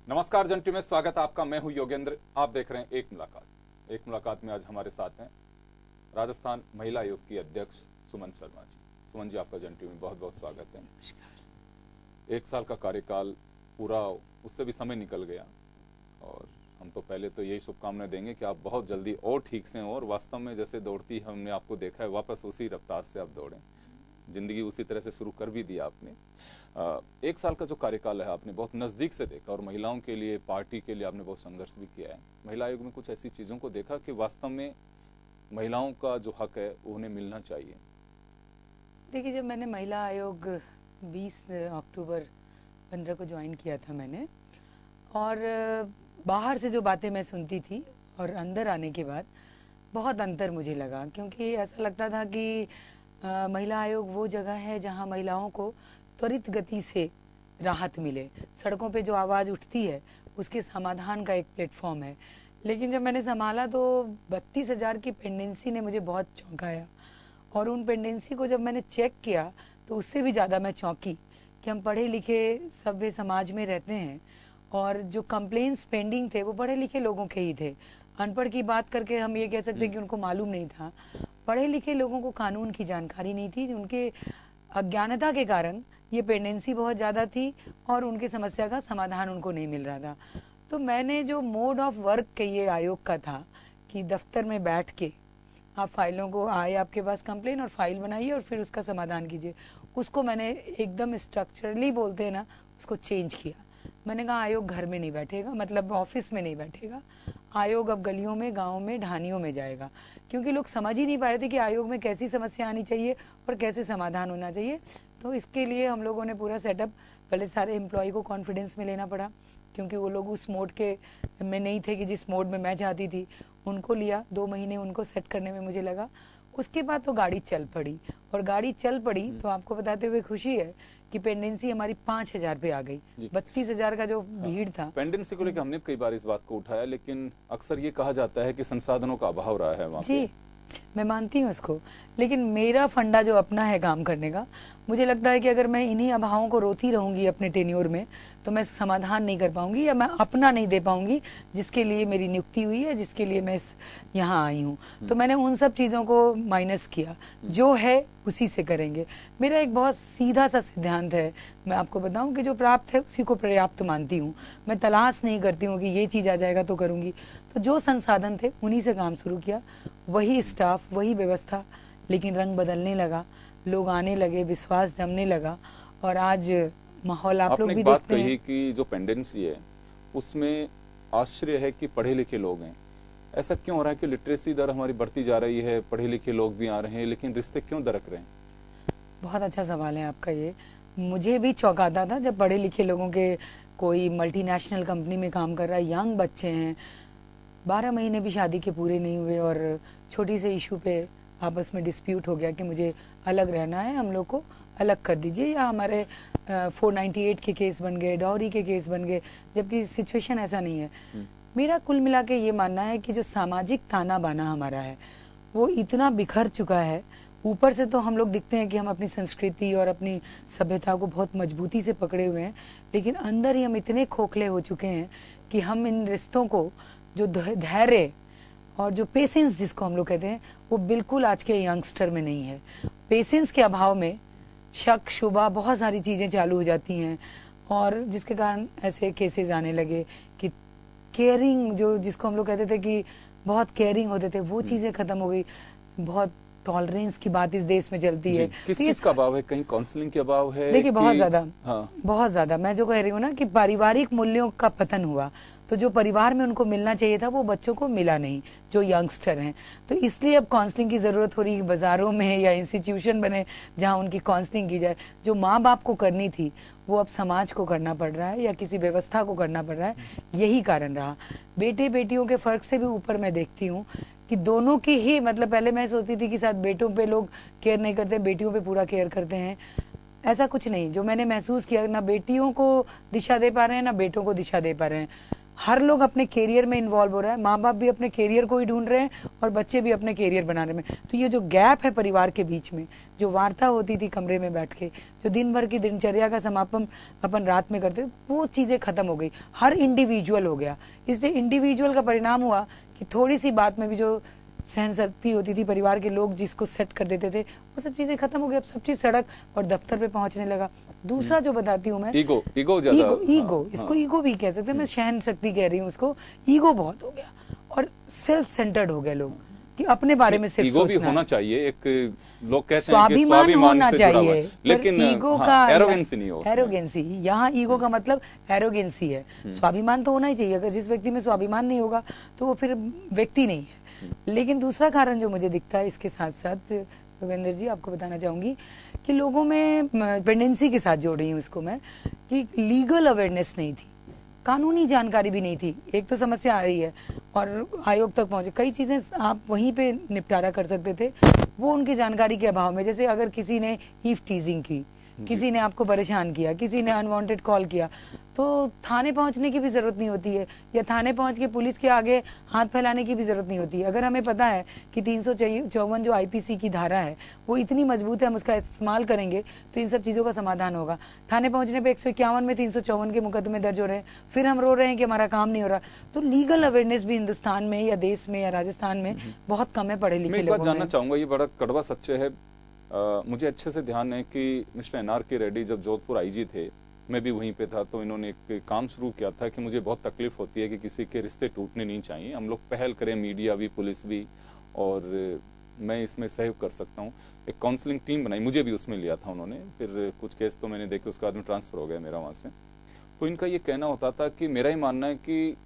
नमस्कार जन टीवी में स्वागत है आपका। मैं हूं योगेंद्र। आप देख रहे हैं एक मुलाकात। एक मुलाकात में आज हमारे साथ हैं राजस्थान महिला आयोग की अध्यक्ष सुमन शर्मा जी। सुमन जी, आपका जन टीवी में बहुत बहुत स्वागत है। एक साल का कार्यकाल पूरा, उससे भी समय निकल गया और हम तो पहले तो यही शुभकामनाएं देंगे कि आप बहुत जल्दी और ठीक से हों और वास्तव में जैसे दौड़ती हमने आपको देखा है, वापस उसी रफ्तार से आप दौड़ें। जिंदगी उसी तरह से शुरू कर भी दिया आपने। एक साल का जो कार्यकाल है आपने बहुत नजदीक से देखा और महिलाओं के लिए, पार्टी के लिए आपने बहुत संघर्ष भी किया है। महिला आयोग में कुछ ऐसी चीजों को देखा कि वास्तव में महिलाओं का जो हक है वो उन्हें मिलना चाहिए। देखिए, जब मैंने महिला आयोग 20 अक्टूबर 15 को ज्वाइन किया था मैंने, और बाहर से जो बातें मैं सुनती थी और अंदर आने के बाद बहुत अंतर मुझे लगा, क्योंकि ऐसा लगता था कि महिला आयोग वो जगह है जहां महिलाओं को त्वरित गति से राहत मिले। सड़कों पे जो आवाज उठती है उसके समाधान का एक प्लेटफॉर्म है। लेकिन जब मैंने संभाला तो 32,000 की पेंडेंसी ने मुझे बहुत चौंकाया, और उन पेंडेंसी को जब मैंने चेक किया तो उससे भी ज्यादा मैं चौंकी कि हम पढ़े लिखे सभ्य समाज में रहते हैं और जो कंप्लेंट्स पेंडिंग थे वो पढ़े लिखे लोगों के ही थे। अनपढ़ की बात करके हम ये कह सकते हैं कि उनको मालूम नहीं था। पढ़े लिखे लोगों को कानून की जानकारी नहीं थी, उनके अज्ञानता के कारण ये पेंडेंसी बहुत ज्यादा थी और उनकी समस्या का समाधान उनको नहीं मिल रहा था। तो मैंने जो मोड ऑफ वर्क के ये आयोग का था कि दफ्तर में बैठ के आप फाइलों को आए आपके पास कंप्लेन और फाइल बनाइए और फिर उसका समाधान कीजिए, उसको मैंने एकदम स्ट्रक्चरली बोलते हैं ना, उसको चेंज किया। मैंने कहा आयोग घर में नहीं बैठेगा, मतलब ऑफिस में नहीं बैठेगा। आयोग अब गलियों में, गांवों में, ढानियों में जाएगा, क्योंकि लोग समझ ही नहीं पा रहे थे कि आयोग में कैसी समस्या आनी चाहिए और कैसे समाधान होना चाहिए। तो इसके लिए हम लोगों ने पूरा सेटअप, पहले सारे एम्प्लॉय को कॉन्फिडेंस में लेना पड़ा, क्योंकि वो लोग उस मोड के में नहीं थे कि जिस मोड में मैं चाहती थी। उनको लिया, 2 महीने उनको सेट करने में मुझे लगा। उसके बाद तो गाड़ी चल पड़ी, और गाड़ी चल पड़ी तो आपको बताते हुए खुशी है कि पेंडेंसी हमारी 5,000 पे आ गई। 32,000 का जो भीड़ था। पेंडेंसी को लेकर हमने कई बार इस बात को उठाया, लेकिन अक्सर ये कहा जाता है कि संसाधनों का अभाव रहा है वहां पे। जी, मैं मानती हूँ उसको, लेकिन मेरा फंडा जो अपना है काम करने का, मुझे लगता है कि अगर मैं इन्हीं अभावों को रोती रहूंगी अपने टेन्योर में तो मैं समाधान नहीं कर पाऊंगी, या मैं अपना नहीं दे पाऊंगी जिसके लिए मेरी नियुक्ति हुई है, जिसके लिए मैं यहाँ आई हूँ। तो मैंने उन सब चीजों को माइनस किया, जो है उसी से करेंगे। मेरा एक बहुत सीधा सा सिद्धांत है, मैं आपको बताऊं कि जो प्राप्त है उसी को पर्याप्त मानती हूँ। मैं तलाश नहीं करती हूँ कि ये चीज आ जाएगा तो करूंगी। तो जो संसाधन थे उन्हीं से काम शुरू किया, वही स्टाफ, वही व्यवस्था, लेकिन रंग बदलने लगा, लोग आने लगे, विश्वास जमने लगा, और आज माहौल आप लोग भी देखते हैं। कही कि जो पेंडेंसी है उसमें आश्चर्य है कि पढ़े लिखे लोग हैं। ऐसा क्यों हो रहा है कि लिटरेसी दर हमारी बढ़ती जा रही है, पढ़े लिखे लोग भी आ रहे हैं, लेकिन रिश्ते क्यों दरक रहे हैं? बहुत अच्छा सवाल है आपका ये। मुझे भी चौंकाता था जब पढ़े लिखे लोगों के, कोई मल्टीनेशनल कंपनी में काम कर रहा है, यंग बच्चे हैं, 12 महीने भी शादी के पूरे नहीं हुए और छोटी से इशू पे आपस में डिस्प्यूट हो गया कि मुझे अलग रहना है, हम लोग को अलग कर दीजिए, या हमारे 498 के केस बन गए, डॉरी के केस बन गए, जबकि सिचुएशन ऐसा नहीं है। मेरा कुल मिला के ये मानना है कि जो सामाजिक ताना बाना हमारा है वो इतना बिखर चुका है। ऊपर से तो हम लोग दिखते हैं कि हम अपनी संस्कृति और अपनी सभ्यता को बहुत मजबूती से पकड़े हुए हैं, लेकिन अंदर ही हम इतने खोखले हो चुके हैं कि हम इन रिश्तों को, जो धैर्य और जो पेशेंस जिसको हम लोग कहते हैं, वो बिल्कुल आज के यंगस्टर में नहीं है। पेशेंस के अभाव में शक शुबा बहुत सारी चीजें चालू हो जाती हैं, और जिसके कारण ऐसे केसेस आने लगे कि केयरिंग, जो जिसको हम लोग कहते थे कि बहुत केयरिंग होते थे, वो चीजें खत्म हो गई। बहुत टॉलरेंस की बात इस देश में चलती है। किस चीज का अभाव है? कहीं काउंसलिंग के अभाव है? देखिए, बहुत ज्यादा, हाँ, बहुत ज्यादा। मैं जो कह रही हूँ ना कि पारिवारिक मूल्यों का पतन हुआ, तो जो परिवार में उनको मिलना चाहिए था वो बच्चों को मिला नहीं, जो यंगस्टर हैं। तो इसलिए अब काउंसलिंग की जरूरत हो रही है, बाजारों में या इंस्टीट्यूशन बने जहां उनकी काउंसलिंग की जाए। जो माँ बाप को करनी थी वो अब समाज को करना पड़ रहा है या किसी व्यवस्था को करना पड़ रहा है। यही कारण रहा। बेटे बेटियों के फर्क से भी ऊपर मैं देखती हूँ कि दोनों की ही, मतलब पहले मैं सोचती थी कि शायद बेटों पे लोग केयर नहीं करते, बेटियों पे पूरा केयर करते हैं। ऐसा कुछ नहीं। जो मैंने महसूस किया, ना बेटियों को दिशा दे पा रहे हैं ना बेटों को दिशा दे पा रहे हैं। हर लोग अपने कैरियर में इन्वॉल्व हो रहा है, माँ बाप भी अपने कैरियर को ही ढूंढ रहे हैं और बच्चे भी अपने कैरियर बनाने में। तो ये जो गैप है परिवार के बीच में, जो वार्ता होती थी कमरे में बैठ के, जो दिन भर की दिनचर्या का समापन अपन रात में करते, वो चीजें खत्म हो गई। हर इंडिविजुअल हो गया। इसलिए इंडिविजुअल का परिणाम हुआ कि थोड़ी सी बात में भी जो सहन शक्ति होती थी, परिवार के लोग जिसको सेट कर देते थे, वो सब चीजें खत्म हो गई। अब सब चीज सड़क और दफ्तर पे पहुंचने लगा। दूसरा जो बताती हूँ मैं, ईगो ज्यादा, ईगो इसको ईगो भी कह सकते हैं, मैं सहन शक्ति कह रही हूँ उसको। ईगो बहुत हो गया और सेल्फ सेंटर्ड हो गए लोग कि अपने बारे में सिर्फ ईगो भी सोचना होना है। चाहिए। एक लोग कहते हैं कि स्वाभिमान होना से जुड़ा हुआ चाहिए, है, लेकिन ईगो का एरोगेंसी नहीं हो उसमें। एरोगेंसी, यहाँ ईगो का मतलब एरोगेंसी है। स्वाभिमान तो होना ही चाहिए। अगर जिस व्यक्ति में स्वाभिमान नहीं होगा तो वो फिर व्यक्ति नहीं है। लेकिन दूसरा कारण जो मुझे दिखता है इसके साथ साथ, योगेंद्र जी आपको बताना चाहूंगी कि लोगों में डिपेंडेंसी के साथ जोड़ रही हूँ इसको मैं, कि लीगल अवेयरनेस नहीं थी, कानूनी जानकारी भी नहीं थी। एक तो समस्या आ रही है और आयोग तक पहुंचे, कई चीजें आप वहीं पे निपटारा कर सकते थे, वो उनकी जानकारी के अभाव में। जैसे अगर किसी ने ईव टीजिंग की, किसी ने आपको परेशान किया, किसी ने अनवांटेड कॉल किया, तो थाने पहुंचने की भी जरूरत नहीं होती है, या थाने पहुंच के पुलिस के आगे हाथ फैलाने की भी जरूरत नहीं होती है। अगर हमें पता है कि 354 जो आईपीसी की धारा है वो इतनी मजबूत है, हम उसका इस्तेमाल करेंगे तो इन सब चीजों का समाधान होगा। थाने पहुंचने पे 151 में 354 के मुकदमे दर्ज हो रहे हैं, फिर हम रो रहे हैं कि हमारा काम नहीं हो रहा। तो लीगल अवेयरनेस भी हिंदुस्तान में या देश में या राजस्थान में बहुत कम है पढ़े लिखे लोगों में। मैं एक बात जानना चाहूंगा, ये बड़ा कड़वा सच्चे है। मुझे अच्छे से ध्यान है कि मिस्टर NRK रेड्डी जब जोधपुर आईजी थे, मैं भी वहीं पे था, तो इन्होंने एक काम शुरू किया था कि मुझे बहुत तकलीफ होती है कि किसी के रिश्ते टूटने नहीं चाहिए, हम लोग पहल करें, मीडिया भी, पुलिस भी, और मैं इसमें सहयोग कर सकता हूँ। एक काउंसलिंग टीम बनाई, मुझे भी उसमें लिया था उन्होंने। फिर कुछ केस तो मैंने देखे, उसके बाद में ट्रांसफर हो गया मेरा वहां से। तो इनका ये कहना होता था कि मेरा ही मानना है कि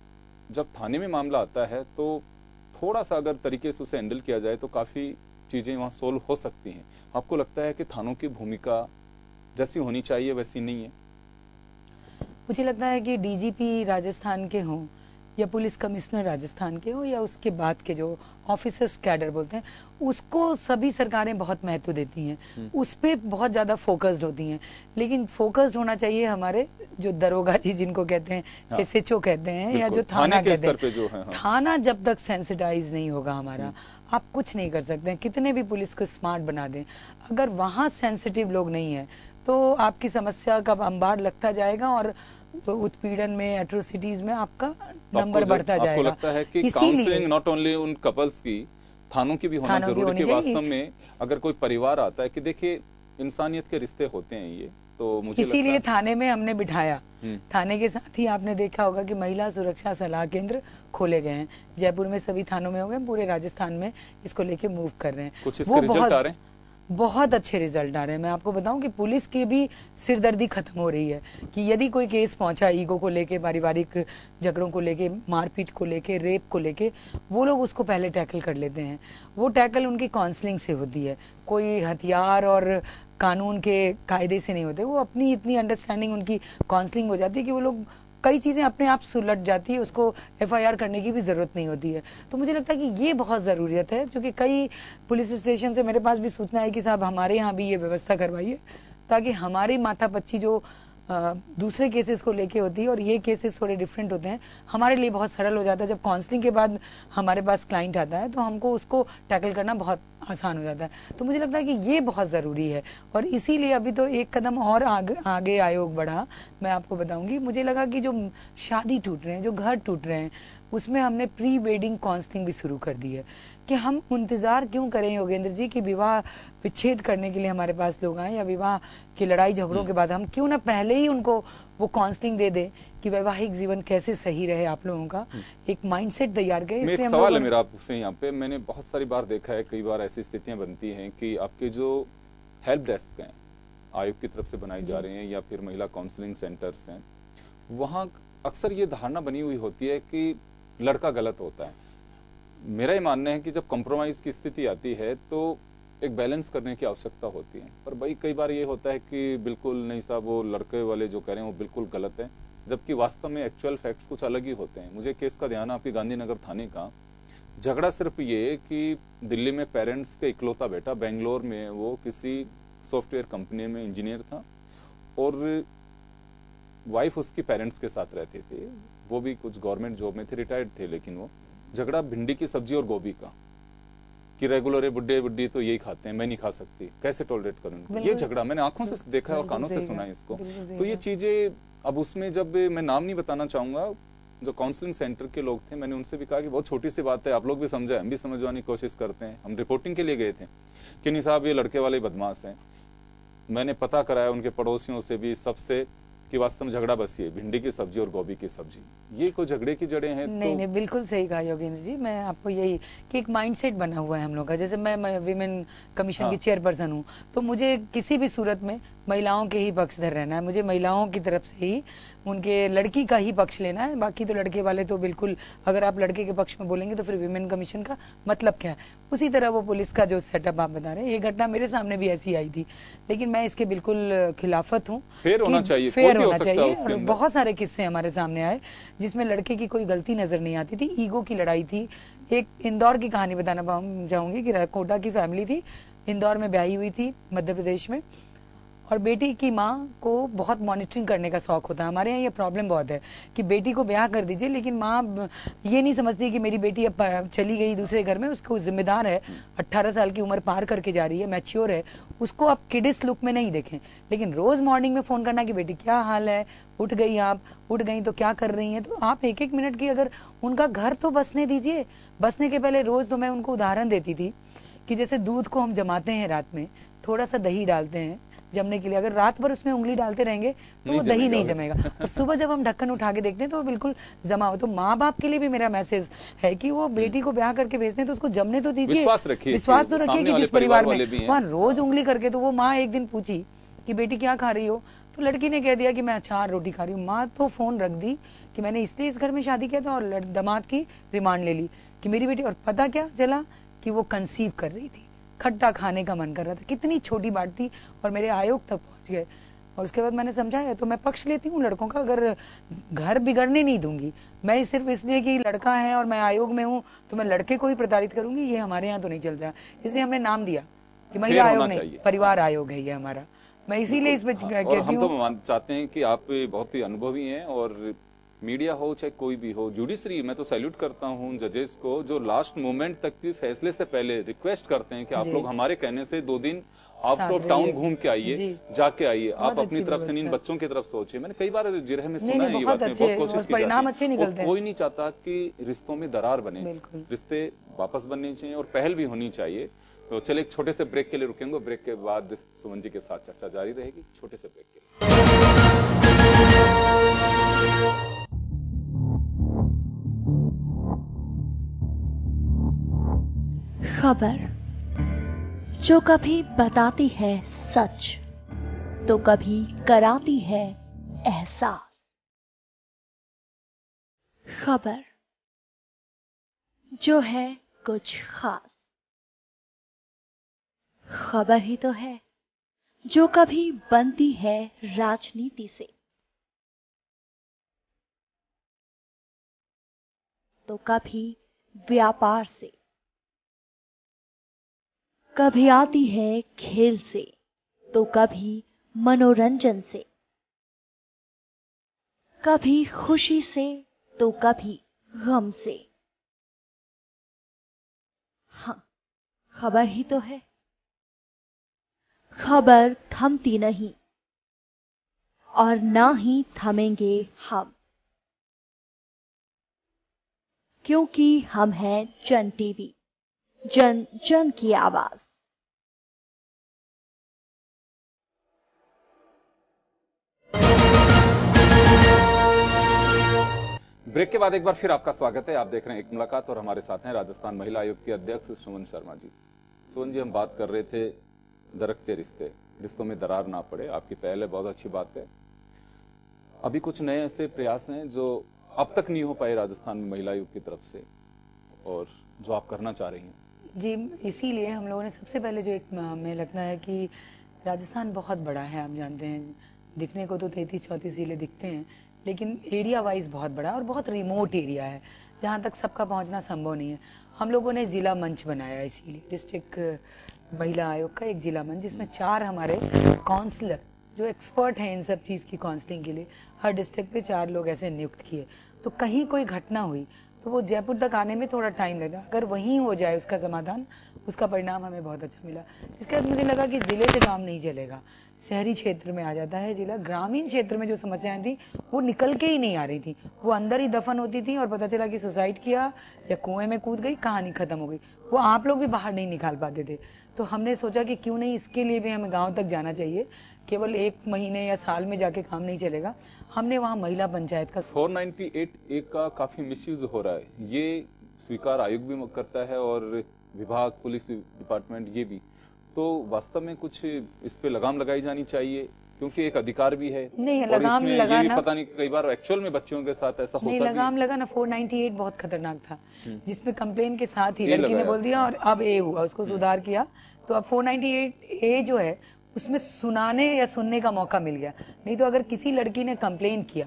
जब थाने में मामला आता है तो थोड़ा सा अगर तरीके से उसे हैंडल किया जाए तो काफी चीजें वहां सोल्व हो सकती हैं। आपको लगता है कि थानों की भूमिका जैसी होनी चाहिए वैसी नहीं है? मुझे लगता है कि डीजीपी राजस्थान के हों या पुलिस कमिश्नर राजस्थान के हो या उसके बाद के जो ऑफिसर्स कैडर बोलते हैं, उसको सभी सरकारें बहुत महत्व देती हैं, उस पे बहुत ज्यादा फोकस्ड होती हैं। लेकिन फोकस्ड होना चाहिए हमारे जो दरोगा जी जिनको कहते हैं, SHO कहते हैं, या जो थाना कहते हैं। थाना जब तक सेंसिटाइज नहीं होगा हमारा, आप कुछ नहीं कर सकते हैं, कितने भी पुलिस को स्मार्ट बना दें, अगर वहां सेंसिटिव लोग नहीं है तो आपकी समस्या का अंबार लगता जाएगा और तो उत्पीड़न में, एट्रोसिटीज में आपका नंबर बढ़ता जाएगा। आपको लगता है कि काउंसलिंग नॉट ओनली उन कपल्स की, थानों की भी होना जरूरी है कि वास्तव में अगर कोई परिवार आता है कि देखिए इंसानियत के रिश्ते होते हैं ये, तो मुझे इसीलिए थाने में हमने बिठाया। थाने के साथ ही आपने देखा होगा कि महिला सुरक्षा सलाह केंद्र खोले गए हैं, जयपुर में सभी थानों में हो गए, पूरे राजस्थान में इसको लेके मूव कर रहे हैं। कुछ इसके रिजल्ट आ रहे हैं? बहुत अच्छे रिजल्ट आ रहे हैं। मैं आपको बताऊं कि पुलिस की भी सिरदर्दी खत्म हो रही है कि यदि कोई केस पहुंचा ईगो को लेके, पारिवारिक झगड़ों को लेके, मारपीट को लेके, रेप को लेके, वो लोग उसको पहले टैकल कर लेते हैं। वो टैकल उनकी काउंसलिंग से होती है, कोई हथियार और कानून के कायदे से नहीं होते। वो अपनी इतनी अंडरस्टैंडिंग उनकी काउंसलिंग हो जाती है कि वो लोग कई चीजें अपने आप सुलझ जाती है, उसको FIR करने की भी जरूरत नहीं होती है। तो मुझे लगता है कि ये बहुत जरूरियत है, क्योंकि कई पुलिस स्टेशन से मेरे पास भी सूचना है कि साहब हमारे यहाँ भी ये व्यवस्था करवाइए, ताकि हमारी माथापच्ची जो दूसरे केसेस को लेके होती है, और ये केसेस थोड़े डिफरेंट होते हैं, हमारे लिए बहुत सरल हो जाता है। जब काउंसलिंग के बाद हमारे पास क्लाइंट आता है तो हमको उसको टैकल करना बहुत आसान हो जाता है। तो मुझे लगता है कि ये बहुत जरूरी है, और इसीलिए अभी तो एक कदम और आगे आयोग बढ़ा। मैं आपको बताऊंगी, मुझे लगा कि जो शादी टूट रहे हैं, जो घर टूट रहे हैं, उसमें हमने प्री वेडिंग काउंसलिंग भी शुरू कर दी है कि हम इंतजार क्यों करें योगेंद्र जी कि विवाह विच्छेद करने के लिए हमारे पास लोग आए, या विवाह की लड़ाई झगड़ों के बाद हम क्यों ना पहले ही उनको वो काउंसलिंग दे दे कि वैवाहिक जीवन कैसे सही रहे, आप लोगों का एक माइंडसेट तैयार करें। एक सवाल है मेरा आपसे यहाँ पे, मैंने बहुत सारी बार देखा है, कई बार ऐसी स्थितियां बनती हैं कि आपके जो हेल्प डेस्क हैं आयोग की तरफ से बनाई जा रही हैं या फिर महिला काउंसलिंग सेंटर्स हैं, वहां अक्सर ये धारणा बनी हुई होती है कि लड़का गलत होता है। मेरा ये मानना है कि जब कॉम्प्रोमाइज की स्थिति आती है तो एक बैलेंस करने की आवश्यकता होती है, पर भाई कई बार ये होता है कि बिल्कुल नहीं साहब, वो लड़के वाले जो कह रहे हैं वो बिल्कुल गलत है, जबकि वास्तव में एक्चुअल फैक्ट्स कुछ अलग ही होते हैं। मुझे केस का ध्यान आपकी गांधीनगर थाने का, झगड़ा सिर्फ ये कि दिल्ली में पेरेंट्स का इकलौता बेटा, बेंगलोर में वो किसी सॉफ्टवेयर कंपनी में इंजीनियर था, और वाइफ उसकी पेरेंट्स के साथ रहती थी, वो भी कुछ गवर्नमेंट जॉब में थे, रिटायर्ड थे, लेकिन वो झगड़ा भिंडी की सब्जी और गोभी का कि रेगुलर है, बुड्ढे बुड्ढी तो यही खाते हैं, मैं नहीं खा सकती, कैसे टॉलरेट करूं इनको। ये झगड़ा मैंने आंखों से देखा है और कानों से सुना है इसको। तो ये चीजें अब उसमें, जब मैं नाम नहीं बताना चाहूंगा, जो काउंसलिंग सेंटर के लोग थे, मैंने उनसे भी कहा कि बहुत छोटी सी बात है, आप लोग भी समझे, हम भी समझवाने की कोशिश करते हैं। हम रिपोर्टिंग के लिए गए थे कि नहीं साहब ये लड़के वाले बदमाश हैं। मैंने पता कराया उनके पड़ोसियों से भी, सबसे, कि वास्तव में झगड़ा बस ये भिंडी की सब्जी और गोभी की सब्जी, ये कोई झगड़े की जड़ें हैं। नहीं नहीं, बिल्कुल सही कहा योगेंद्र जी। मैं आपको यही कि एक माइंडसेट बना हुआ है हम लोग का। जैसे मैं विमेन कमीशन की चेयरपर्सन हूँ, तो मुझे किसी भी सूरत में महिलाओं के ही पक्षधर रहना है। मुझे महिलाओं की तरफ से ही, उनके लड़की का ही पक्ष लेना है। बाकी तो लड़के वाले तो बिल्कुल, अगर आप लड़के के पक्ष में बोलेंगे तो फिर विमेन कमीशन का मतलब क्या है। उसी तरह वो पुलिस का जो सेटअप आप बता रहे हैं, ये घटना मेरे सामने भी ऐसी आई थी, लेकिन मैं इसके बिल्कुल खिलाफत हूँ। फेयर होना चाहिए, फेयर होना चाहिए। और बहुत सारे किस्से हमारे सामने आए जिसमें लड़के की कोई गलती नजर नहीं आती थी, ईगो की लड़ाई थी। एक इंदौर की कहानी बताना चाहूंगी कि कोटा की फैमिली थी, इंदौर में ब्याही हुई थी मध्य प्रदेश में, और बेटी की माँ को बहुत मॉनिटरिंग करने का शौक होता है। हमारे यहाँ ये प्रॉब्लम बहुत है कि बेटी को ब्याह कर दीजिए, लेकिन माँ ये नहीं समझती कि मेरी बेटी अब चली गई दूसरे घर में, उसको जिम्मेदार है, 18 साल की उम्र पार करके जा रही है, मैच्योर है, उसको आप किडिस लुक में नहीं देखें। लेकिन रोज मॉर्निंग में फोन करना कि बेटी क्या हाल है, उठ गई, आप उठ गई तो क्या कर रही हैं। तो आप एक एक मिनट की अगर उनका घर तो बसने दीजिए। बसने के पहले रोज तो मैं उनको उदाहरण देती थी कि जैसे दूध को हम जमाते हैं रात में, थोड़ा सा दही डालते हैं जमने के लिए, अगर रात भर उसमें उंगली डालते रहेंगे तो वो दही नहीं जमेगा, और सुबह जब हम ढक्कन उठा के देखते हैं तो वो बिल्कुल जमा हो। तो माँ बाप के लिए भी मेरा मैसेज है कि वो बेटी को ब्याह करके भेजते हैं तो उसको जमने तो दीजिए, विश्वास तो रखिए कि जिस परिवार में वहां रोज उंगली करके। तो वो माँ एक दिन पूछी कि बेटी क्या खा रही हो, तो लड़की ने कह दिया कि मैं अचार रोटी खा रही हूँ। माँ तो फोन रख दी कि मैंने इसलिए इस घर में शादी किया था, और दामाद की रिमांड ले ली कि मेरी बेटी, और पता क्या चला कि वो कंसीव कर रही थी, खट्टा खाने का मन कर रहा था। कितनी छोटी बात थी, और मेरे आयोग तक पहुंच गए। और उसके बाद मैंने समझाया, तो मैं पक्ष लेती हूँ लड़कों का, अगर घर बिगड़ने नहीं दूंगी। मैं सिर्फ इसलिए कि लड़का है और मैं आयोग में हूँ तो मैं लड़के को ही प्रताड़ित करूंगी, ये हमारे यहाँ तो नहीं चलता। इसलिए हमने नाम दिया कि महिला आयोग नहीं, परिवार आयोग है ये हमारा। मैं इसीलिए इसमें कहती हूँ। हम तो चाहते हैं कि आप बहुत ही अनुभवी हैं, और मीडिया हो चाहे कोई भी हो, जुडिशरी, मैं तो सैल्यूट करता हूं जजेस को, जो लास्ट मोमेंट तक भी फैसले से पहले रिक्वेस्ट करते हैं कि आप लोग हमारे कहने से 2 दिन आप तो टाउन घूम के आइए, जाके आइए, आप अपनी तरफ से नहीं, इन बच्चों की तरफ सोचिए। मैंने कई बार जिरह में सुना है ये बात, बहुत कोशिश की जाती है। कोई नहीं चाहता कि रिश्तों में दरार बने, रिश्ते वापस बनने चाहिए और पहल भी होनी चाहिए। तो चलिए एक छोटे से ब्रेक के लिए रुकेंगे, ब्रेक के बाद सुमन जी के साथ चर्चा जारी रहेगी। छोटे से ब्रेक के लिए। खबर जो कभी बताती है सच, तो कभी कराती है एहसास। खबर जो है कुछ खास, खबर ही तो है जो कभी बनती है राजनीति से, तो कभी व्यापार से, कभी आती है खेल से, तो कभी मनोरंजन से, कभी खुशी से तो कभी गम से। हाँ, खबर ही तो है। खबर थमती नहीं और ना ही थमेंगे हम, क्योंकि हम हैं जन टीवी, जन जन की आवाज। ब्रेक के बाद एक बार फिर आपका स्वागत है। आप देख रहे हैं एक मुलाकात, और हमारे साथ हैं राजस्थान महिला आयोग के अध्यक्ष सुमन शर्मा जी। सुमन जी, हम बात कर रहे थे दरकते रिश्ते, रिश्तों में दरार ना पड़े, आपकी पहल है, बहुत अच्छी बात है। अभी कुछ नए ऐसे प्रयास हैं जो अब तक नहीं हो पाए राजस्थान में महिला आयोग की तरफ से, और जो आप करना चाह रही हैं। जी, इसीलिए हम लोगों ने सबसे पहले जो एक, हमें लगता है कि राजस्थान बहुत बड़ा है, आप जानते हैं, दिखने को तो 33-34 जिले दिखते हैं, लेकिन एरिया वाइज बहुत बड़ा और बहुत रिमोट एरिया है, जहाँ तक सबका पहुँचना संभव नहीं है। हम लोगों ने जिला मंच बनाया, इसीलिए डिस्ट्रिक्ट महिला आयोग का एक जिला मंच, जिसमें 4 हमारे काउंसलर जो एक्सपर्ट हैं इन सब चीज़ की काउंसलिंग के लिए, हर डिस्ट्रिक्ट पे 4 लोग ऐसे नियुक्त किए। तो कहीं कोई घटना हुई तो वो जयपुर तक आने में थोड़ा टाइम लगता, अगर वहीं हो जाए उसका समाधान, उसका परिणाम हमें बहुत अच्छा मिला। इसके बाद मुझे लगा कि जिले से काम नहीं चलेगा, शहरी क्षेत्र में आ जाता है जिला। ग्रामीण क्षेत्र में जो समस्याएं थी वो निकल के ही नहीं आ रही थी, वो अंदर ही दफन होती थी और पता चला कि सुसाइड किया या कुएं में कूद गई, कहानी खत्म हो गई। वो आप लोग भी बाहर नहीं निकाल पाते थे। तो हमने सोचा कि क्यों नहीं इसके लिए भी हमें गांव तक जाना चाहिए, केवल 1 महीने या साल में जाके काम नहीं चलेगा। हमने वहां महिला पंचायत का 498A का काफी मिसयूज हो रहा है, ये स्वीकार आयोग भी करता है और विभाग, पुलिस डिपार्टमेंट ये भी। तो वास्तव में कुछ इस पे लगाम लगाई जानी चाहिए, क्योंकि एक अधिकार भी है। नहीं, और लगाम इसमें लगाना, ये भी पता नहीं कई बार एक्चुअल में बच्चियों के साथ ऐसा नहीं, होता लगाम भी। लगाना 498 बहुत खतरनाक था, जिसमें कंप्लेन के साथ ही ए लड़की ने लगाया बोल दिया और अब ए हुआ, उसको सुधार किया। तो अब 498A जो है उसमें सुनाने या सुनने का मौका मिल गया। नहीं तो अगर किसी लड़की ने कंप्लेन किया,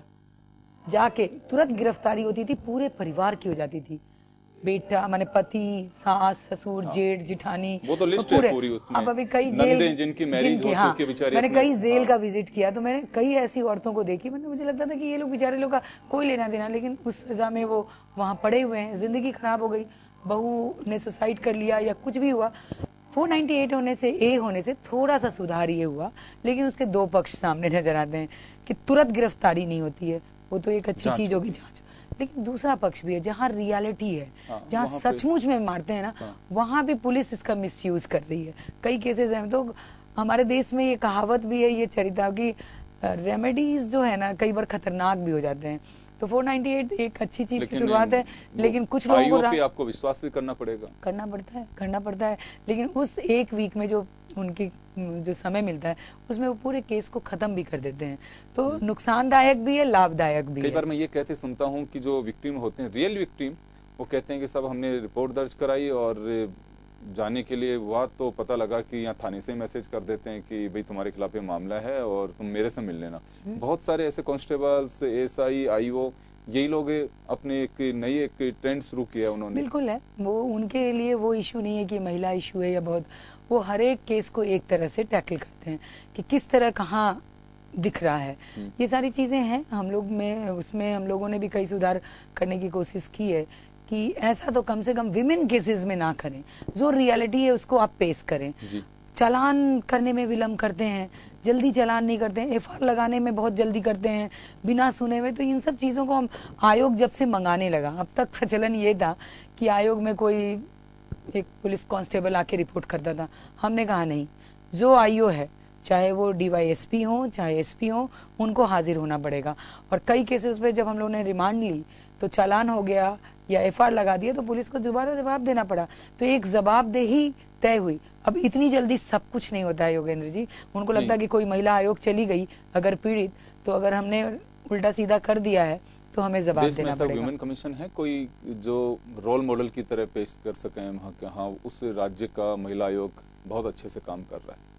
जाके तुरंत गिरफ्तारी होती थी, पूरे परिवार की हो जाती थी, बेटा माने पति, सास, ससुर, जेठ, जिठानी, वो तो लिस्ट है पूरी उसमें। अब अभी कई नंदे जेल जिनकी मैरिज हो चुकी है बेचारी, मैंने अपने- कई जेल का विजिट किया, तो मैंने कई ऐसी औरतों को देखी। मुझे लगता था कि ये लोग बेचारे लोग का कोई लेना देना, लेकिन उस सजा में वो वहां पड़े हुए हैं, जिंदगी खराब हो गई, बहू ने सुसाइड कर लिया या कुछ भी हुआ। 498 होने से, ए होने से थोड़ा सा सुधार ये हुआ, लेकिन उसके 2 पक्ष सामने नजर आते हैं कि तुरंत गिरफ्तारी नहीं होती है, वो तो एक अच्छी चीज होगी जांच, लेकिन दूसरा पक्ष भी है जहां रियलिटी है, जहां सचमुच में मारते हैं ना, वहां भी पुलिस इसका मिसयूज कर रही है। कई केसेस हैं। तो हमारे देश में ये कहावत भी है, ये चरिता की रेमेडीज जो है ना कई बार खतरनाक भी हो जाते हैं। तो 498 एक अच्छी चीज की शुरुआत है, लेकिन कुछ लोगों को आपको विश्वास भी करना पड़ता है, लेकिन उस 1 वीक में जो उनकी जो समय मिलता है उसमें वो पूरे केस को खत्म भी कर देते हैं। तो नुकसानदायक भी है, लाभदायक भी है। कई बार मैं ये कहते सुनता हूँ कि जो विक्टिम होते हैं, रियल विक्टिम, वो कहते हैं कि सब हमने रिपोर्ट दर्ज कराई और जाने के लिए हुआ तो पता लगा कि यहाँ थाने से मैसेज कर देते हैं कि भाई तुम्हारे खिलाफ ये मामला है और तुम मेरे से मिल लेना। बहुत सारे ऐसे कांस्टेबल्स, एएसआई, आईओ, यही लोग अपने एक नई एक ट्रेंड शुरू किया है उन्होंने। बिल्कुल है, वो उनके लिए वो इशू नहीं है कि महिला इशू है या बहुत, वो हर एक केस को एक तरह से टैकल करते हैं कि किस तरह कहाँ दिख रहा है। ये सारी चीजें हैं हम लोग में, उसमें हम लोगों ने भी कई सुधार करने की कोशिश की है कि ऐसा तो कम से कम विमेन केसेस में ना करें, जो रियलिटी है उसको आप पेश करें। चालान करने में विलंब करते हैं, जल्दी चालान नहीं करते हैं, एफआईआर लगाने में बहुत जल्दी करते हैं बिना सुने हुए। तो इन सब चीजों को हम आयोग जब से मंगाने लगा, अब तक प्रचलन ये था कि आयोग में कोई एक पुलिस कांस्टेबल आके रिपोर्ट करता था। हमने कहा नहीं, जो आईओ है, चाहे वो डीवाईएसपी हो चाहे एसपी हो, उनको हाजिर होना पड़ेगा। और कई केसेस पे जब हम लोगों ने रिमांड ली तो चालान हो गया या एफआईआर लगा दिया तो पुलिस को दोबारा जवाब देना पड़ा। तो एक जवाबदेही तय हुई। अब इतनी जल्दी सब कुछ नहीं होता है योगेंद्र जी। उनको लगता है कि कोई महिला आयोग चली गई अगर पीड़ित, तो अगर हमने उल्टा सीधा कर दिया है तो हमें जवाब देना पड़ेगा। वुमेन कमीशन है कोई जो रोल मॉडल की तरह पेश कर सके वहाँ के, हाँ उस राज्य का महिला आयोग बहुत अच्छे से काम कर रहा है।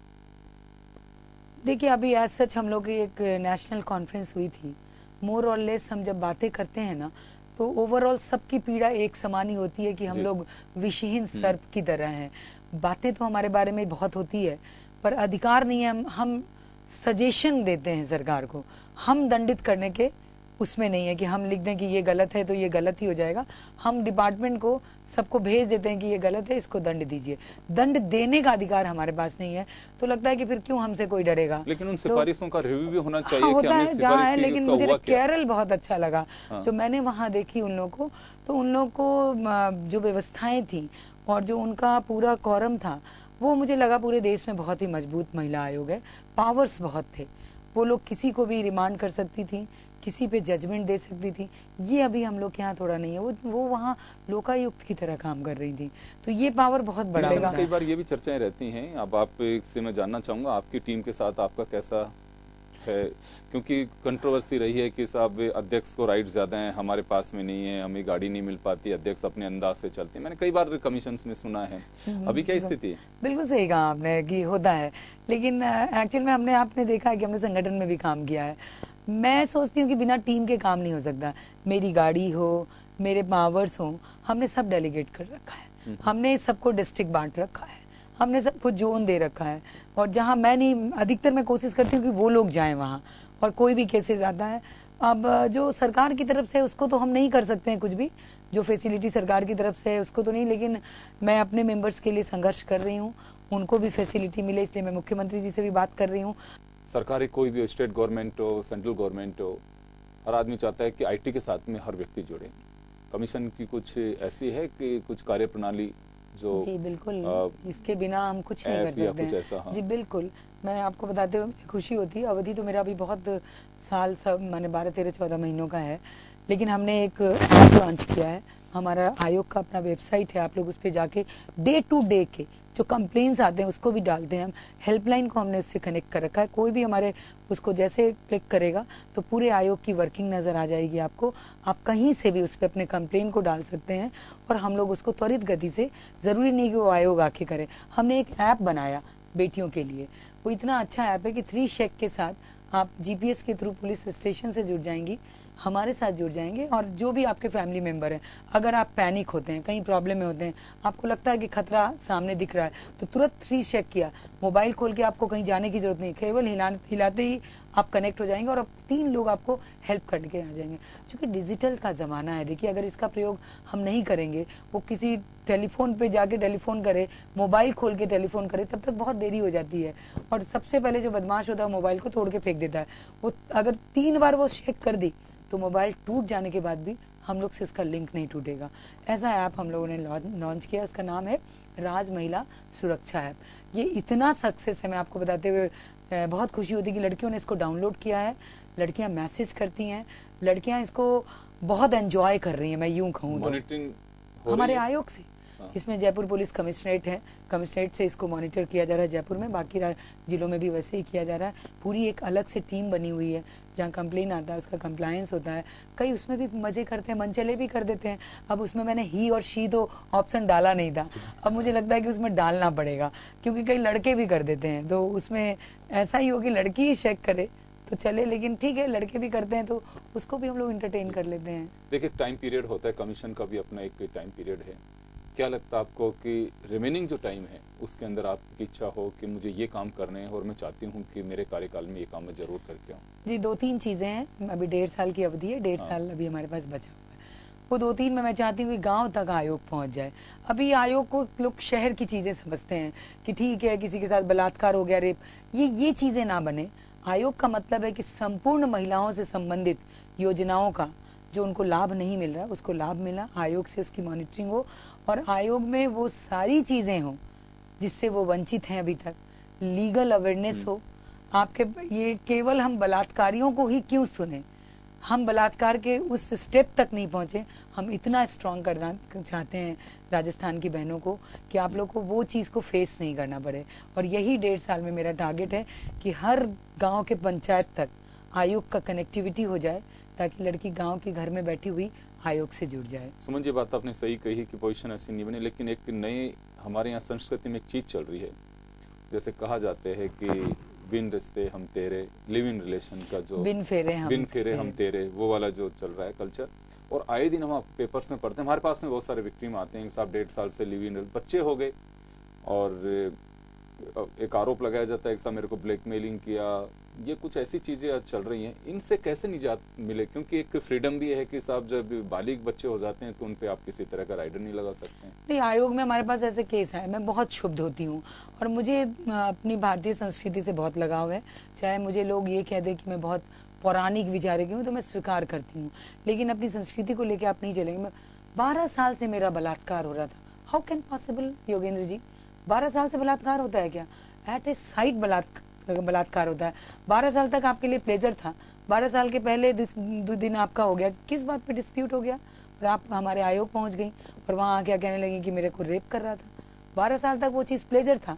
देखिए अभी एज सच हम लोग की एक नेशनल कॉन्फ्रेंस हुई थी, मोर और लेस हम जब बातें करते हैं ना तो ओवरऑल सबकी पीड़ा एक समान ही होती है कि हम लोग विषहीन सर्प की तरह हैं। बातें तो हमारे बारे में बहुत होती है पर अधिकार नहीं है। हम सजेशन देते हैं सरकार को, हम दंडित करने के उसमें नहीं है कि हम लिख दें कि ये गलत है तो ये गलत ही हो जाएगा। हम डिपार्टमेंट को सबको भेज देते हैं कि ये गलत है, इसको दंड दीजिए। दंड देने का अधिकार हमारे पास नहीं है। तो लगता है कि फिर क्यों हमसे कोई डरेगा। लेकिन उन सिफारिशों का रिव्यू भी होना चाहिए। हाँ, होता है जहाँ है, लेकिन मुझे केरल बहुत अच्छा लगा। जो मैंने वहां देखी उन लोगों को, तो उन लोगों को जो व्यवस्थाएं थी और जो उनका पूरा कोरम था, वो मुझे लगा पूरे देश में बहुत ही मजबूत महिला आयोग है। पावर्स बहुत थे, वो लोग किसी को भी रिमांड कर सकती थी, किसी पे जजमेंट दे सकती थी। ये अभी हम लोग के यहाँ थोड़ा नहीं है। वो वहाँ लोकायुक्त की तरह काम कर रही थी, तो ये पावर बहुत बड़ा होता है। कई बार ये भी चर्चाएं रहती हैं। अब आप से मैं जानना चाहूंगा आपकी टीम के साथ आपका कैसा है, क्योंकि कंट्रोवर्सी रही है कि साहब अध्यक्ष को राइट ज्यादा है, हमारे पास में नहीं है, हमें गाड़ी नहीं मिल पाती, अध्यक्ष अपने अंदाज से चलते हैं। मैंने कई बार कमीशन में सुना है। अभी क्या स्थिति है? बिल्कुल सही कहा आपने कि होता है, लेकिन एक्चुअल में आपने देखा है कि हमने संगठन में भी काम किया है। मैं सोचती हूँ कि बिना टीम के काम नहीं हो सकता। मेरी गाड़ी हो, मेरे पावर्स हो, हमने सब डेलीगेट कर रखा है। हमने सबको डिस्ट्रिक्ट बांट रखा है, हमने सबको जोन दे रखा है। और जहां मैं नहीं, अधिकतर मैं कोशिश करती हूँ कि वो लोग जाएं वहां, और कोई भी केसेस आता है अब जो सरकार की तरफ से उसको तो हम नहीं कर सकते हैं कुछ भी, जो फैसिलिटी सरकार की तरफ से है उसको तो नहीं, लेकिन मैं अपने मेंबर्स के लिए संघर्ष कर रही हूँ, उनको भी फैसिलिटी मिले, इसलिए मैं मुख्यमंत्री जी से भी बात कर रही हूँ। सरकारी कोई भी स्टेट गवर्नमेंट हो, सेंट्रल गवर्नमेंट हो, हर आदमी चाहता है कि आईटी के साथ में हर व्यक्ति जुड़े। कमीशन की कुछ ऐसी है कि कुछ कार्य प्रणाली जो जी बिल्कुल, इसके बिना हम कुछ नहीं कर सकते हैं। ऐसा, हाँ। जी बिल्कुल, मैं आपको बताते हुए मुझे खुशी होती है, अवधि तो मेरा अभी बहुत साल सब माने 12-13-14 महीनों का है, लेकिन हमने एक ऐप लॉन्च किया है। हमारा आयोग का अपना वेबसाइट है, आप लोग उस पर जाके डे टू डे के जो कंप्लेंट्स आते हैं उसको भी डालते हैं हम। हेल्पलाइन को हमने उससे कनेक्ट कर रखा है, कोई भी हमारे उसको जैसे क्लिक करेगा तो पूरे आयोग की वर्किंग नजर आ जाएगी आपको। आप कहीं से भी उस पर अपने कंप्लेंट को डाल सकते हैं और हम लोग उसको त्वरित गति से, जरूरी नहीं कि वो आयोग आके करे, हमने एक ऐप बनाया बेटियों के लिए। वो इतना अच्छा ऐप है कि 3 शेक के साथ आप जीपीएस के थ्रू पुलिस स्टेशन से जुड़ जाएंगी, हमारे साथ जुड़ जाएंगे, और जो भी आपके फैमिली मेंबर हैं, अगर आप पैनिक होते हैं, कहीं प्रॉब्लम में होते हैं, आपको लगता है कि खतरा सामने दिख रहा है, तो तुरंत 3 शेक किया, मोबाइल खोल के आपको कहीं जाने की जरूरत नहीं, केवल हिलाते ही आप कनेक्ट हो जाएंगे और अब 3 लोग आपको हेल्प करके आ जाएंगे। क्योंकि डिजिटल का जमाना है, देखिए अगर इसका प्रयोग हम नहीं करेंगे, वो किसी टेलीफोन पे जाके टेलीफोन करे, मोबाइल खोल के टेलीफोन करे, तब तक बहुत देरी हो जाती है। और सबसे पहले जो बदमाश होता है मोबाइल को तोड़ के फेंक देता है। वो अगर 3 बार वो शेक कर दी तो मोबाइल टूट जाने के बाद भी हम लोग से उसका लिंक नहीं टूटेगा। ऐसा ऐप हम लोगों ने लॉन्च किया, उसका नाम है राज महिला सुरक्षा ऐप। ये इतना सक्सेस है, मैं आपको बताते हुए बहुत खुशी होती है कि लड़कियों ने इसको डाउनलोड किया है, लड़कियां मैसेज करती हैं, लड़कियां इसको बहुत एंजॉय कर रही हैं, मैं यूं कहूं तो। मॉनिटरिंग हमारे आयोग से, इसमें जयपुर पुलिस कमिश्नरेट है, कमिश्नरेट से इसको मॉनिटर किया जा रहा है जयपुर में, बाकी जिलों में भी वैसे ही किया जा रहा है। पूरी एक अलग से टीम बनी हुई है, जहाँ कंप्लेन आता है उसका कंप्लायंस होता है। कई उसमें भी मजे करते हैं, मनचले भी कर देते हैं। अब उसमें मैंने ही और शी तो ऑप्शन डाला नहीं था, अब मुझे लगता है कि उसमें डालना पड़ेगा, क्योंकि कई लड़के भी कर देते हैं, तो उसमें ऐसा ही हो कि लड़की ही चेक करे तो चले, लेकिन ठीक है लड़के भी करते हैं तो उसको भी हम लोग इंटरटेन कर लेते हैं। देखिए टाइम पीरियड होता है, कमीशन का भी अपना एक टाइम पीरियड है। क्या लगता है आपको कि रिमेनिंग जो टाइम है उसके अंदर आपकी इच्छा हो कि मुझे ये काम करने हैं और मैं चाहती हूँ कि मेरे कार्यकाल में ये काम मैं जरूर करके आऊँ? जी 2-3 चीजें हैं, अभी 1.5 साल की अवधि है, 1.5 साल अभी हमारे पास बचा हुआ है। वो 2-3 में मैं चाहती हूँ कि गांव तक आयोग पहुंच जाए। अभी आयोग को लोग शहर की चीजें समझते हैं कि ठीक है किसी के साथ बलात्कार हो गया, रेप, ये चीजें ना बने। आयोग का मतलब है कि संपूर्ण महिलाओं से संबंधित योजनाओं का जो उनको लाभ नहीं मिल रहा उसको लाभ मिला, आयोग से उसकी मॉनिटरिंग हो और आयोग में वो सारी चीजें हो जिससे वो वंचित हैं अभी तक, लीगल अवेयरनेस हो। आपके ये केवल हम बलात्कारियों को ही क्यों सुने, हम बलात्कार के उस स्टेप तक नहीं पहुंचे। हम इतना स्ट्रांग करना चाहते हैं राजस्थान की बहनों को कि आप लोग को वो चीज को फेस नहीं करना पड़े। और यही 1.5 साल में मेरा टारगेट है कि हर गांव के पंचायत तक आयोग का कनेक्टिविटी हो जाए, ताकि लड़की गांव के घर में बैठी हुई आयोग से जुड़ जाए। सुमन जी बात आपने सही कही कि पोजीशन ऐसी नहीं बनी, लेकिन एक नए हमारे यहाँ संस्कृति में एक चीज चल रही है, जैसे कहा जाते हैं कि बिन रिश्ते हम तेरे, लिव इन रिलेशन का जो बिन फेरे हम तेरे, वो वाला जो चल रहा है कल्चर। और आए दिन हम पेपर्स में पढ़ते हैं, हमारे पास में बहुत सारे विक्टिम आते हैं, साहब 1.5 साल से लिव इन, बच्चे हो गए और एक आरोप लगाया जाता है कि साहब मेरे को ब्लैकमेलिंग किया। ये कुछ ऐसी चीजें आज चल रही हैं, इनसे कैसे निजात मिले? क्योंकि एक फ्रीडम भी है कि साहब जब बालिग बच्चे हो जाते हैं तो उन पे आप किसी तरह का राइडर नहीं लगा सकते हैं। नहीं, आयोग में हमारे पास ऐसे केस है, मैं बहुत क्षुब्ध होती हूँ और मुझे अपनी भारतीय संस्कृति से बहुत लगाव है। चाहे मुझे लोग ये कह दे कि मैं बहुत पौराणिक विचारे की हूँ तो मैं स्वीकार करती हूँ, लेकिन अपनी संस्कृति को लेकर आप नहीं चलेंगे। मैं 12 साल से मेरा बलात्कार हो रहा था, how can possible Yogendra ji? 12 साल से बलात्कार होता है क्या? एट ए साइट बलात्कार होता है। 12 साल तक आपके लिए प्लेजर था, 12 साल के पहले 2 दिन आपका हो गया, किस बात पे डिस्प्यूट हो गया? और आप हमारे आयोग पहुंच गई और वहां क्या कहने लगी कि मेरे को रेप कर रहा था। 12 साल तक वो चीज प्लेजर था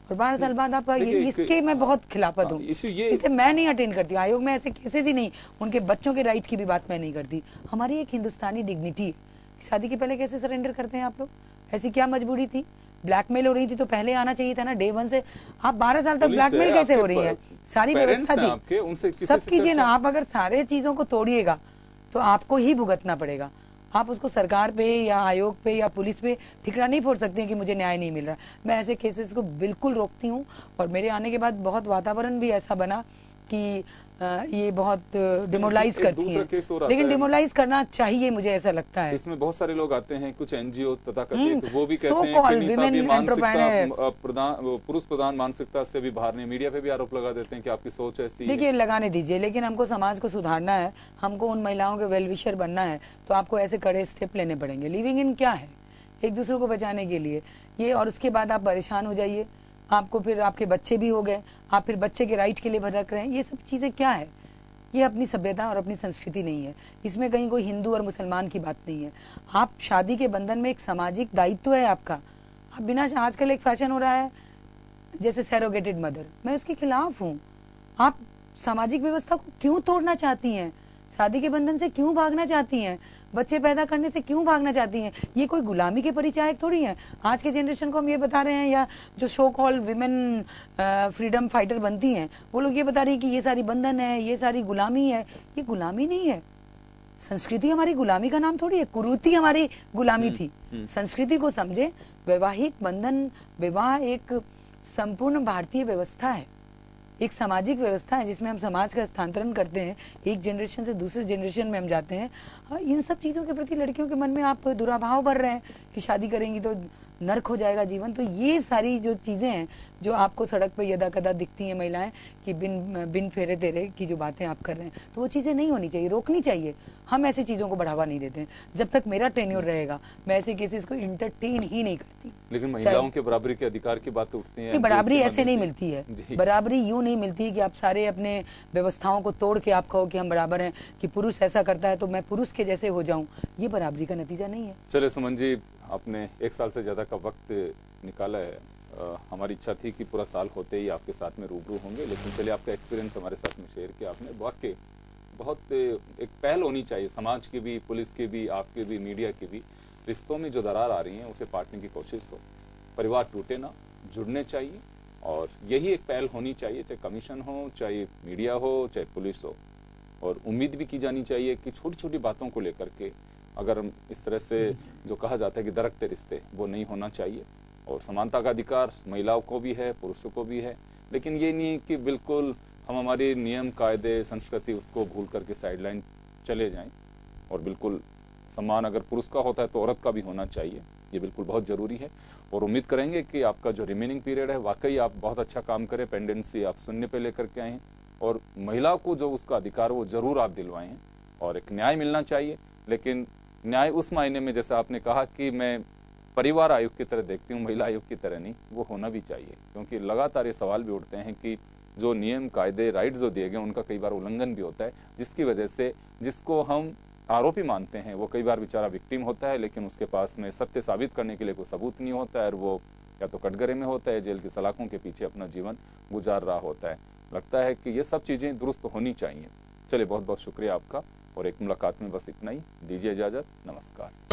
और 12 साल बाद आपका इसके मैं बहुत खिलाफत हूँ, इसे मैं नहीं अटेंड करती। आयोग में ऐसे केसेज ही नहीं, उनके बच्चों के राइट की भी बात मैं नहीं करती। हमारी एक हिंदुस्तानी डिग्निटी है, शादी के पहले कैसे सरेंडर करते हैं आप लोग? ऐसी क्या मजबूरी थी? ब्लैकमेल हो रही थी तो पहले आना चाहिए था ना, डे 1 से। आप 12 साल तक ब्लैकमेल कैसे हो रही है? सारी व्यवस्था थी, सब कीजिए ना। आप अगर सारे चीजों को तोड़िएगा तो आपको ही भुगतना पड़ेगा। आप उसको सरकार पे या आयोग पे या पुलिस पे ठिकरा नहीं फोड़ सकते हैं कि मुझे न्याय नहीं मिल रहा। मैं ऐसे केसेस को बिल्कुल रोकती हूँ और मेरे आने के बाद बहुत वातावरण भी ऐसा बना कि ये बहुत डिमोरलाइज करती हैं, लेकिन डिमोरलाइज करना चाहिए, मुझे ऐसा लगता है। इसमें बहुत सारे लोग आते हैं, कुछ एनजीओ तथा कथित, वो भी कहते हैं so-called कि women मानसिकता पुरुष प्रधान मानसिकता से भी बाहर नहीं, मीडिया पे भी आरोप लगा देते हैं कि आपकी सोच ऐसी है। देखिए, लगाने दीजिए, लेकिन हमको समाज को सुधारना है, हमको उन महिलाओं के वेलविशर बनना है, तो आपको ऐसे कड़े स्टेप लेने पड़ेंगे। लिविंग इन क्या है? एक दूसरे को बचाने के लिए ये, और उसके बाद आप परेशान हो जाइए, आपको फिर आपके बच्चे भी हो गए, आप फिर बच्चे के राइट के लिए भटक रहे हैं। ये सब चीजें क्या है? ये अपनी सभ्यता और अपनी संस्कृति नहीं है। इसमें कहीं कोई हिंदू और मुसलमान की बात नहीं है। आप शादी के बंधन में एक सामाजिक दायित्व है आपका। आप बिना, आजकल एक फैशन हो रहा है जैसे सैरोगेटेड मदर, मैं उसके खिलाफ हूँ। आप सामाजिक व्यवस्था को क्यों तोड़ना चाहती हैं? शादी के बंधन से क्यों भागना चाहती हैं? बच्चे पैदा करने से क्यों भागना चाहती हैं? ये कोई गुलामी के परिचायक थोड़ी है। आज के जनरेशन को हम ये बता रहे हैं, या जो show call women freedom fighter बनती हैं, वो लोग ये बता रही है कि ये सारी बंधन है, ये सारी गुलामी है। ये गुलामी नहीं है। संस्कृति हमारी गुलामी का नाम थोड़ी है। कुरीति हमारी गुलामी थी। संस्कृति को समझे। वैवाहिक बंधन, विवाह एक संपूर्ण भारतीय व्यवस्था है, एक सामाजिक व्यवस्था है जिसमें हम समाज का स्थानांतरण करते हैं, एक जनरेशन से दूसरे जनरेशन में हम जाते हैं। इन सब चीजों के प्रति लड़कियों के मन में आप दुराभाव भर रहे हैं कि शादी करेंगी तो नर्क हो जाएगा जीवन। तो ये सारी जो चीजें हैं, जो आपको सड़क पर यदा कदा दिखती हैं महिलाएं कि बिन फेरे तेरे की जो बातें आप कर रहे हैं, तो वो चीजें नहीं होनी चाहिए, रोकनी चाहिए। हम ऐसी चीजों को बढ़ावा नहीं देते हैं। जब तक मेरा टेन्योर रहेगा, मैं ऐसे केसेस को इंटरटेन ही नहीं करती। लेकिन महिलाओं के बराबरी के अधिकार की बात उठती है। बराबरी ऐसे नहीं मिलती है। बराबरी यूं नहीं मिलती कि आप सारे अपने व्यवस्थाओं को तोड़ के आप कहो कि हम बराबर हैं, कि पुरुष ऐसा करता है तो मैं पुरुष के जैसे हो जाऊं। ये बराबरी का नतीजा नहीं है। चलिए सुमन जी, आपने 1 साल से ज्यादा का वक्त निकाला है। हमारी इच्छा थी कि पूरा साल होते ही आपके साथ में रूबरू होंगे, लेकिन चलिए आपका एक्सपीरियंस हमारे साथ में शेयर किया आपने। वाकई बहुत एक पहल होनी चाहिए, समाज की भी, पुलिस की भी, आपके भी, मीडिया की भी। रिश्तों में जो दरार आ रही है उसे पाटने की कोशिश हो, परिवार टूटे ना, जुड़ने चाहिए, और यही एक पहल होनी चाहिए, चाहे कमीशन हो, चाहे मीडिया हो, चाहे पुलिस हो। और उम्मीद भी की जानी चाहिए कि छोटी छोटी बातों को लेकर के, अगर इस तरह से जो कहा जाता है कि दरकते रिश्ते, वो नहीं होना चाहिए। और समानता का अधिकार महिलाओं को भी है, पुरुषों को भी है, लेकिन ये नहीं कि बिल्कुल हम हमारे नियम, कायदे, संस्कृति उसको भूल करके साइडलाइन चले जाएं। और बिल्कुल सम्मान अगर पुरुष का होता है तो औरत का भी होना चाहिए, ये बिल्कुल बहुत जरूरी है। और उम्मीद करेंगे कि आपका जो रिमेनिंग पीरियड है, वाकई आप बहुत अच्छा काम करें, पेंडेंसी आप शून्य पे लेकर के आए हैं, और महिलाओं को जो उसका अधिकार वो जरूर आप दिलवाए हैं। और एक न्याय मिलना चाहिए, लेकिन न्याय उस मायने में, जैसे आपने कहा कि मैं परिवार आयोग की तरह देखती हूँ, महिला आयोग की तरह नहीं, वो होना भी चाहिए। क्योंकि लगातार ये सवाल भी उठते हैं कि जो नियम, कायदे, राइट जो दिए गए, उनका कई बार उल्लंघन भी होता है, जिसकी वजह से जिसको हम आरोपी मानते हैं वो कई बार बेचारा विक्टिम होता है, लेकिन उसके पास में सत्य साबित करने के लिए कोई सबूत नहीं होता है, और वो या तो कटघरे में होता है, जेल की सलाखों के पीछे अपना जीवन गुजार रहा होता है। लगता है कि ये सब चीजें दुरुस्त होनी चाहिए। चलिए, बहुत बहुत शुक्रिया आपका, और एक मुलाकात में बस इतना ही। दीजिए इजाजत, नमस्कार।